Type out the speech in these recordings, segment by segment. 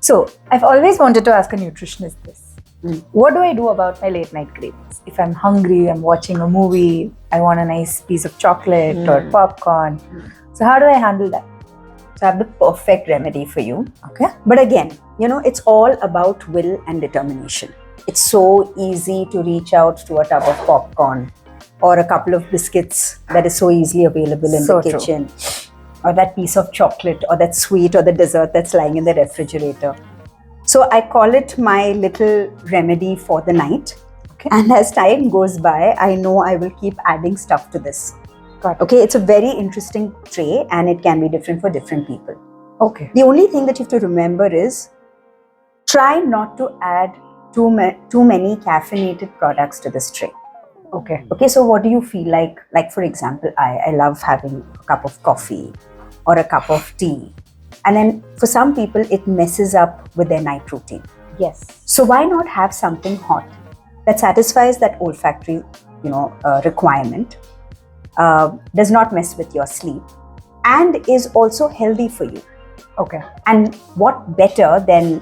So, I've always wanted to ask a nutritionist this. Mm. What do I do about my late night cravings? If I'm hungry, I'm watching a movie, I want a nice piece of chocolate or popcorn. So, how do I handle that? So I have the perfect remedy for you. Okay. But again, it's all about will and determination. It's so easy to reach out to a tub of popcorn or a couple of biscuits that is so easily available in So the true. kitchen, or that piece of chocolate or that sweet or the dessert that's lying in the refrigerator. So I call it my little remedy for the night. Okay. And as time goes by, I know I will keep adding stuff to this. Got it. Okay, it's a very interesting tray and it can be different for different people. Okay. The only thing that you have to remember is try not to add too many caffeinated products to this tray. Okay. Okay, so what do you feel like? Like, for example, I love having a cup of coffee or a cup of tea. And then for some people, it messes up with their night routine. Yes. So why not have something hot that satisfies that olfactory, requirement, does not mess with your sleep, and is also healthy for you. Okay. And what better than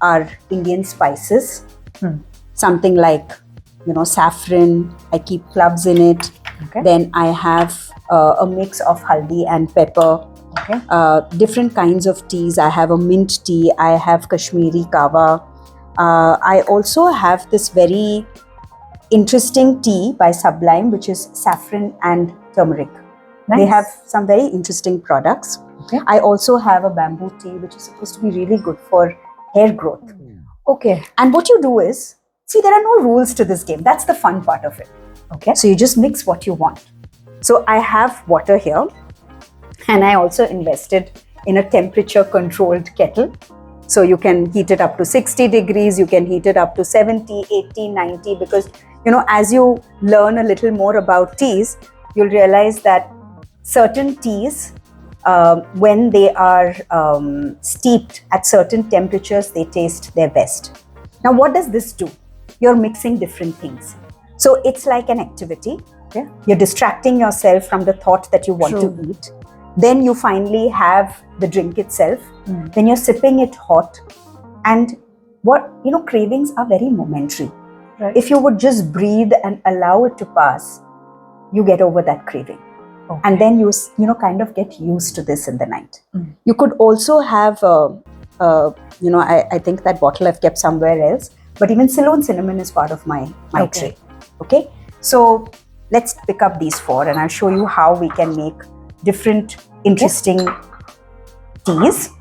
our Indian spices? Something like, saffron. I keep cloves in it. Okay. Then I have a mix of haldi and pepper. Okay. Different kinds of teas. I have a mint tea. I have Kashmiri kawa. I also have this very interesting tea by Sublime, which is saffron and turmeric. Nice. They have some very interesting products. Okay. I also have a bamboo tea, which is supposed to be really good for hair growth. Okay. And what you do is, see, there are no rules to this game. That's the fun part of it. Okay. So you just mix what you want. So I have water here, and I also invested in a temperature controlled kettle. So you can heat it up to 60 degrees, you can heat it up to 70, 80, 90, because, as you learn a little more about teas, you'll realize that certain teas, when they are steeped at certain temperatures, they taste their best. Now, what does this do? You're mixing different things. So it's like an activity. Okay. You're distracting yourself from the thought that you want True. to eat. Then you finally have the drink itself. Then you're sipping it hot. And cravings are very momentary. Right. If you would just breathe and allow it to pass, you get over that craving. Okay. And then you kind of get used to this in the night. You could also have, I think that bottle I've kept somewhere else, but even Ceylon cinnamon is part of my Okay. tray. Okay, so let's pick up these 4 and I'll show you how we can make different interesting teas.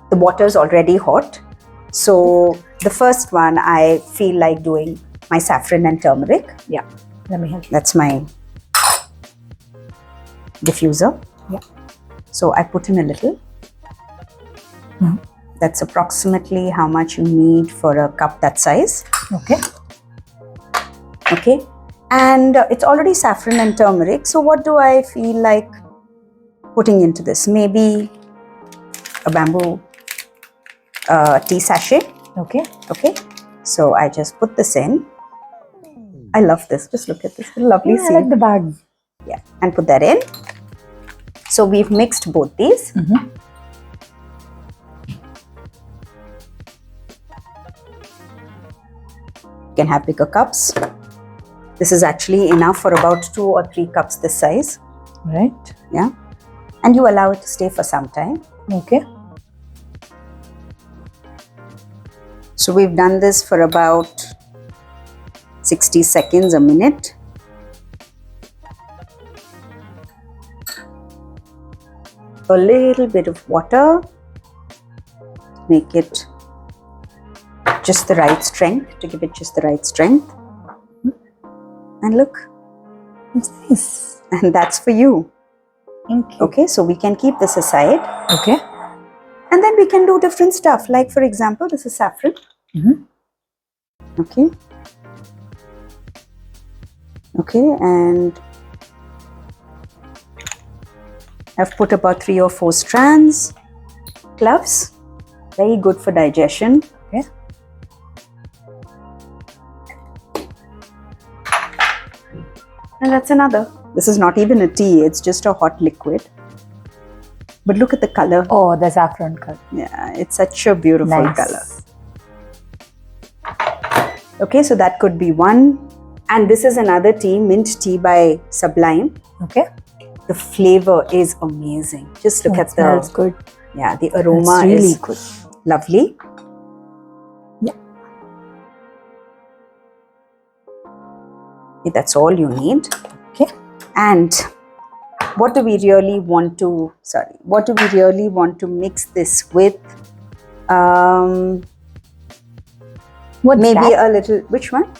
The water is already hot. So the first one, I feel like doing my saffron and turmeric. Yeah. Let me help you. That's my diffuser. Yeah. So I put in a little. That's approximately how much you need for a cup that size. Okay. Okay. And it's already saffron and turmeric. So what do I feel like putting into this? Maybe a bamboo tea sachet. Okay. Okay. So I just put this in. I love this. Just look at this lovely Yeah, I seal. like the bag. Yeah, and put that in. So we've mixed both these. You can have bigger cups. This is actually enough for about 2 or 3 cups this size. Right. Yeah. And you allow it to stay for some time. Okay. So we've done this for about 60 seconds, a minute. A little bit of water. Make it just the right strength, to give it just the right strength. And look, It's nice. and that's for you. Thank you. Okay, so we can keep this aside. Okay. And then we can do different stuff. Like, for example, this is saffron. Okay. Okay, and I've put about 3 or 4 strands. Cloves, very good for digestion. Okay. And that's another. This is not even a tea, it's just a hot liquid. But look at the color. Oh, the saffron color. Yeah, it's such a beautiful Nice. color. Okay, so that could be one. And this is another tea, mint tea by Sublime. Okay. The flavor is amazing. Just look Oh, at it smells good. yeah, the aroma It's really is good. lovely. Yeah. Okay, that's all you need. Okay. And what do we really want to, what do we really want to mix this with? What's Maybe that? a little, which one?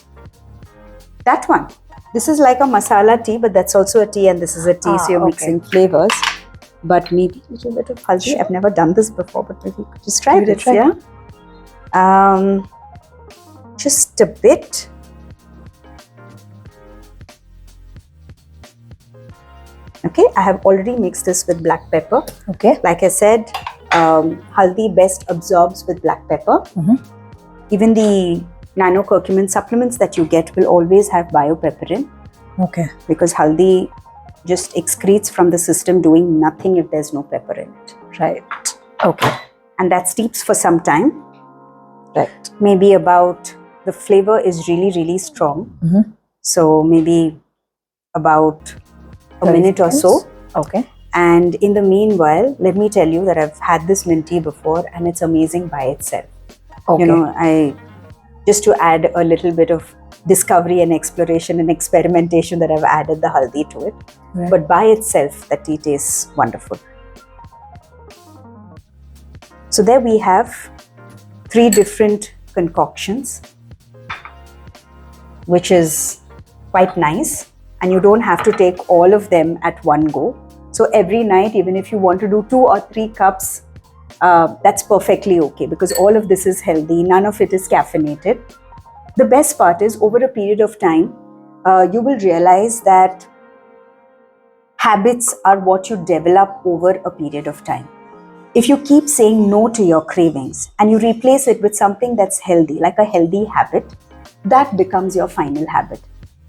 That one. This is like a masala tea, but that's also a tea, and this is a tea, so you're okay. mixing flavors. But maybe a little bit of haldi. I've never done this before, but maybe you could just try Give it a this, try. yeah? Just a bit. Okay, I have already mixed this with black pepper. Okay. Like I said, haldi best absorbs with black pepper. Mhm. Even the nano curcumin supplements that you get will always have biopepperin, Okay. because haldi just excretes from the system, doing nothing if there's no pepper in it. Right. Okay. And that steeps for some time. Right. Maybe about, the flavor is really, really strong. Mhm. So maybe about a 30 minute or so. seconds. Okay. And in the meanwhile, let me tell you that I've had this mint tea before, and it's amazing by itself. Okay. You know, I just to add a little bit of discovery and exploration and experimentation, that I've added the haldi to it. Right. But by itself, the tea tastes wonderful. So there we have 3 different concoctions, which is quite nice. And you don't have to take all of them at one go. So every night, even if you want to do 2 or 3 cups, that's perfectly okay, because all of this is healthy. None of it is caffeinated. The best part is, over a period of time, you will realize that habits are what you develop over a period of time. If you keep saying no to your cravings and you replace it with something that's healthy, like a healthy habit, that becomes your final habit.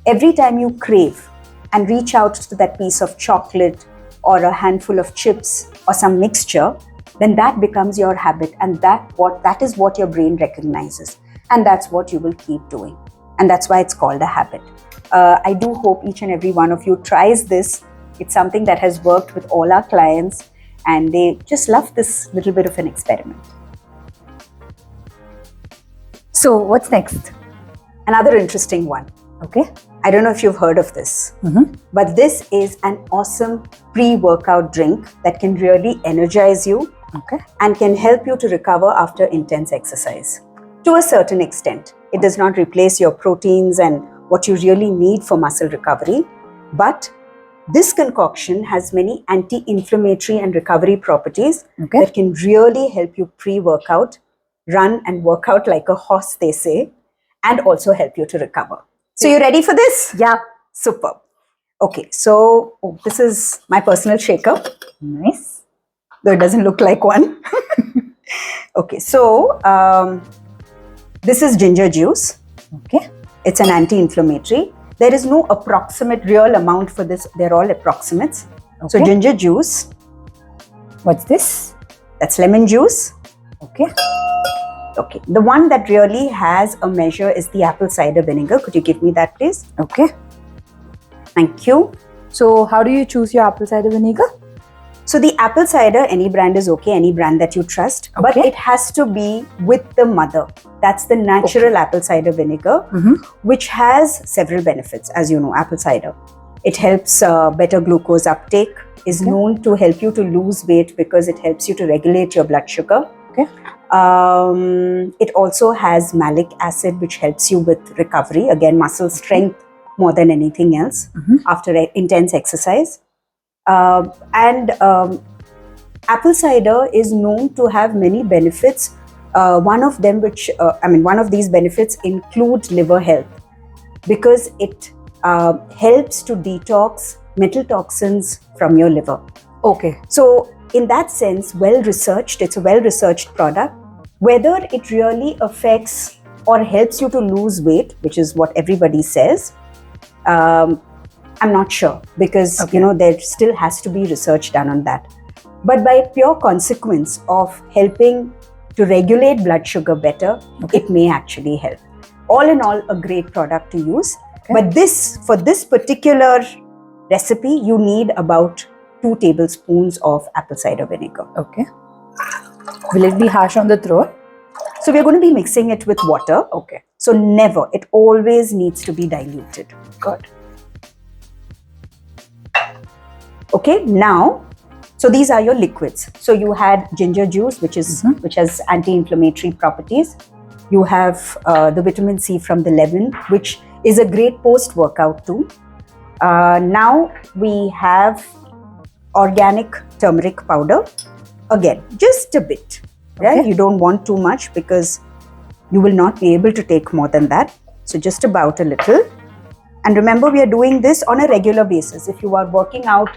Every time you crave and reach out to that piece of chocolate or a handful of chips or some mixture, then that becomes your habit, and that is what your brain recognizes, and that's what you will keep doing, and that's why it's called a habit. I do hope each and every one of you tries this. It's something that has worked with all our clients, and they just love this little bit of an experiment. So what's next? Another interesting one. Okay. I don't know if you've heard of this, but this is an awesome pre-workout drink that can really energize you Okay. and can help you to recover after intense exercise. To a certain extent, it does not replace your proteins and what you really need for muscle recovery, but this concoction has many anti-inflammatory and recovery properties Okay. that can really help you pre-workout, run and work out like a horse, they say, and also help you to recover. So you ready for this? Yeah. Superb. Okay, so this is my personal shaker, Nice. though it doesn't look like one. Okay, so this is ginger juice. Okay. It's an anti-inflammatory. There is no approximate real amount for this. They're all approximates. So Okay. ginger juice, What's this? that's lemon juice. Okay. Okay, the one that really has a measure is the apple cider vinegar. Could you give me that, please? Okay. Thank you. So how do you choose your apple cider vinegar? So the apple cider, any brand is okay, any brand that you trust, but Okay. it has to be with the mother. That's the natural apple cider vinegar, which has several benefits. As you know, apple cider, it helps better glucose uptake, is Okay. known to help you to lose weight because it helps you to regulate your blood sugar. Okay. It also has malic acid, which helps you with recovery, again, muscle strength more than anything else after intense exercise. And apple cider is known to have many benefits. One of them, one of these benefits include liver health, because it helps to detox metal toxins from your liver. Okay. So in that sense, it's a well-researched product. Whether it really affects or helps you to lose weight, which is what everybody says, I'm not sure, because Okay. there still has to be research done on that. But by pure consequence of helping to regulate blood sugar better, it may actually help. All in all, a great product to use. Okay. But for this particular recipe, you need about 2 tablespoons of apple cider vinegar. Okay. Will it be harsh on the throat? So we're going to be mixing it with water. Okay. So never, it always needs to be diluted. Good. Okay, now, so these are your liquids. So you had ginger juice, which has anti-inflammatory properties. You have the vitamin C from the lemon, which is a great post-workout too. Now we have organic turmeric powder. Again, just a bit, right? Okay. You don't want too much because you will not be able to take more than that. So just about a little. And remember, we are doing this on a regular basis. If you are working out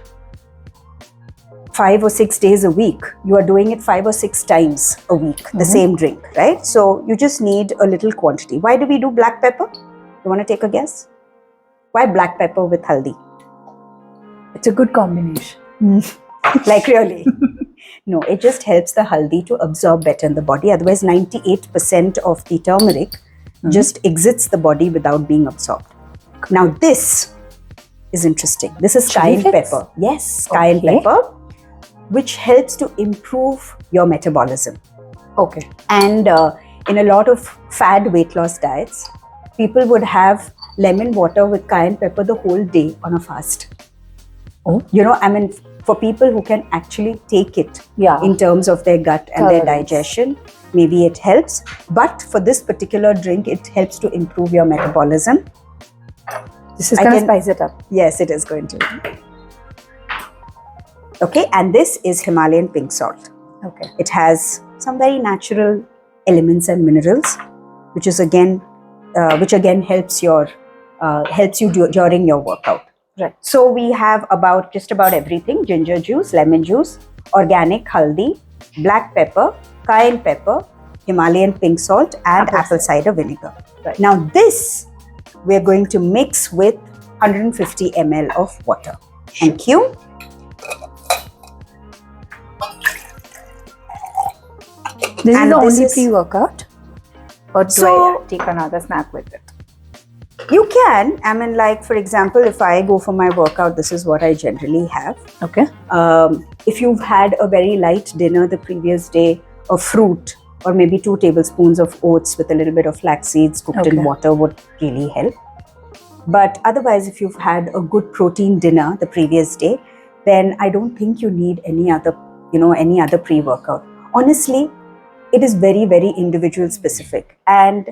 5 or 6 days a week, you are doing it 5 or 6 times a week, the same drink, right? So you just need a little quantity. Why do we do black pepper? You want to take a guess? Why black pepper with haldi? It's a good combination. Like really? No, it just helps the haldi to absorb better in the body. Otherwise, 98% of the turmeric just exits the body without being absorbed. Now this is interesting. This is cayenne pepper. Yes, cayenne pepper, which helps to improve your metabolism. Okay. And in a lot of fad weight loss diets, people would have lemon water with cayenne pepper the whole day on a fast. Oh. You know, I mean, for people who can actually take it in terms of their gut and their digestion, maybe it helps. But for this particular drink, it helps to improve your metabolism. This is going to spice it up. Yes, it is going to. Okay, and this is Himalayan pink salt. Okay. It has some very natural elements and minerals, which again helps you during your workout. Right. So we have just about everything: ginger juice, lemon juice, organic haldi, black pepper, cayenne pepper, Himalayan pink salt, and apple cider vinegar. Right. Now this we're going to mix with 150 ml of water. Thank you. This is the only pre-workout? Or do I take another snack with it? You can. I mean, like, for example, if I go for my workout, this is what I generally have. Okay. If you've had a very light dinner the previous day, a fruit, or maybe 2 tablespoons of oats with a little bit of flax seeds cooked in water would really help. But otherwise, if you've had a good protein dinner the previous day, then I don't think you need any other pre-workout. Honestly, it is very, very individual specific. And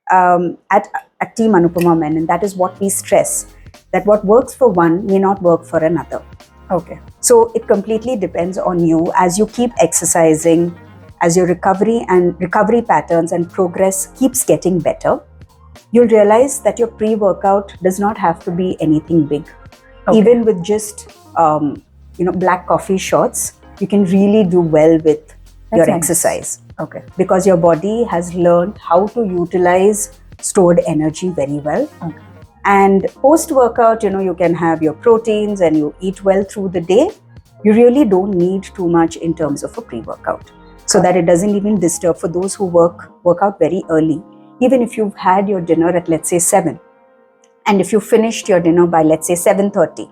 at Team Anupama Menon, that is what we stress, that what works for one may not work for another. Okay. So it completely depends on you. As you keep exercising, as your recovery patterns and progress keeps getting better, you'll realize that your pre-workout does not have to be anything big. Okay. Even with just black coffee shots, you can really do well with your exercise. Okay. Because your body has learned how to utilize stored energy very well. Okay. And post-workout, you can have your proteins and you eat well through the day. You really don't need too much in terms of a pre-workout. So that it doesn't even disturb for those who work out very early. Even if you've had your dinner at, let's say, 7, and if you finished your dinner by, let's say, 7:30,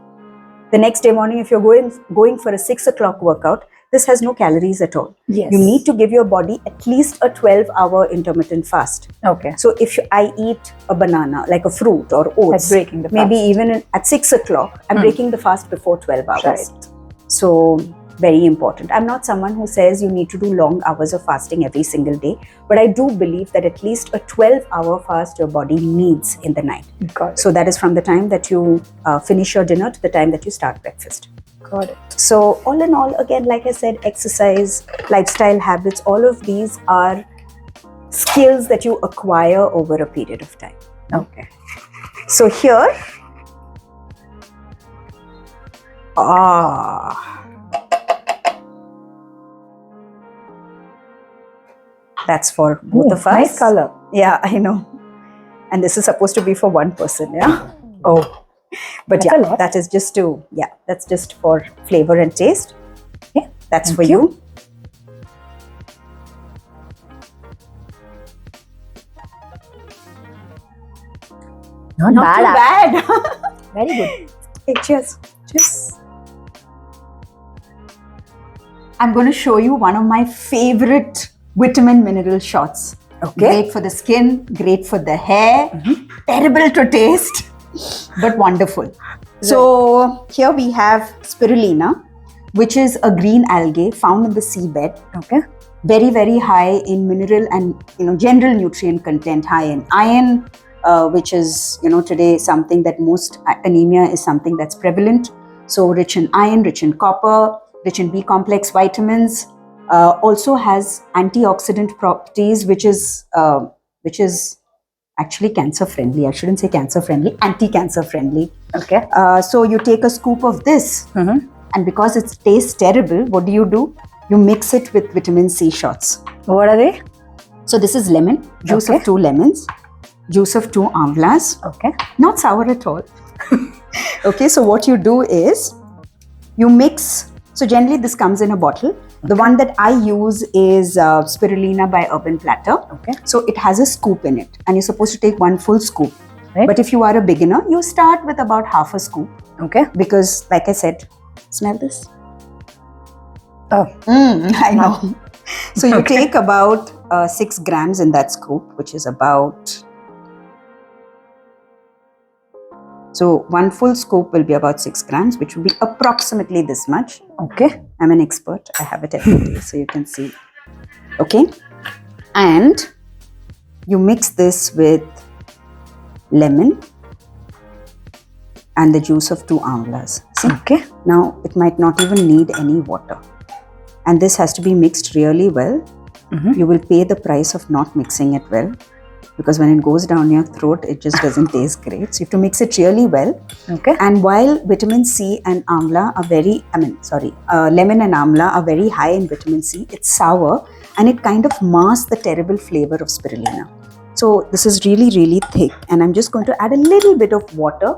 the next day morning, if you're going for a 6 o'clock workout, this has no calories at all. Yes. You need to give your body at least a 12-hour intermittent fast. Okay. So if I eat a banana, like a fruit or oats, that's breaking the fast. Maybe even at 6 o'clock, I'm breaking the fast before 12 hours. Right. So very important. I'm not someone who says you need to do long hours of fasting every single day, but I do believe that at least a 12-hour fast your body needs in the night. Got it. So that is from the time that you finish your dinner to the time that you start breakfast. Got it. So all in all, again, like I said, exercise, lifestyle habits, all of these are skills that you acquire over a period of time. Okay. So here, that's for both of us. Nice color. Yeah, I know. And this is supposed to be for one person, yeah? Oh. But that's that's just for flavor and taste. Yeah. That's Thank for you. you. Not, Not too bad. bad. Very good. Hey, cheers. Cheers. I'm going to show you one of my favorite vitamin mineral shots. Okay. Great for the skin, great for the hair, terrible to taste, but wonderful. So here we have spirulina, which is a green algae found in the seabed. Okay. Very, very high in mineral and general nutrient content, high in iron, which is today something that most anemia is something that's prevalent. So rich in iron, rich in copper, rich in B complex vitamins. Also has antioxidant properties, which is actually cancer friendly. I shouldn't say cancer friendly, anti-cancer friendly. Okay. So you take a scoop of this, Mm-hmm. and because it tastes terrible, what do? You mix it with vitamin C shots. What are they? So this is lemon, juice Okay. of 2 lemons, juice of 2 amlas, Okay. not sour at all. Okay, so what you do is you mix. So generally this comes in a bottle. The one that I use is spirulina by Urban Platter. Okay. So it has a scoop in it, and you're supposed to take 1 full scoop. Right. But if you are a beginner, you start with about half a scoop, Okay. because like I said, smell this. Oh. I know. So you take about 6 grams in that scoop, which is about. So 1 full scoop will be about 6 grams, which will be approximately this much. Okay. I'm an expert. I have it every day, so you can see. Okay. And you mix this with lemon and the juice of 2 amlas. See? Okay. Now, it might not even need any water. And this has to be mixed really well. Mhm. You will pay the price of not mixing it well, because when it goes down your throat, it just doesn't taste great. So you have to mix it really well. Okay. And while vitamin C and amla are lemon and amla are very high in vitamin C, it's sour and it kind of masks the terrible flavor of spirulina. So this is really, really thick, and I'm just going to add a little bit of water,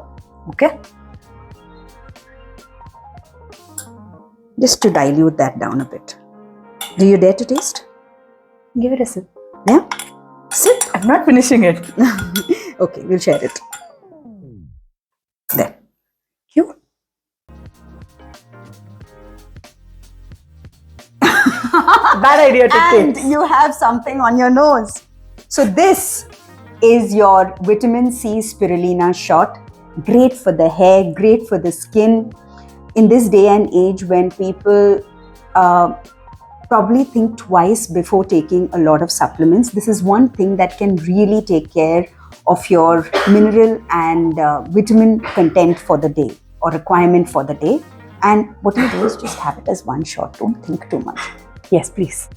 Okay. just to dilute that down a bit. Do you dare to taste? Give it a sip. Yeah? Sip. I'm not finishing it. Okay, we'll share it. There. You? Bad idea to And taste. you have something on your nose. So this is your vitamin C spirulina shot. Great for the hair, great for the skin. In this day and age when people probably think twice before taking a lot of supplements, this is one thing that can really take care of your mineral and vitamin content for the day, or requirement for the day. And what you do is just have it as one shot. Don't think too much. Yes, please.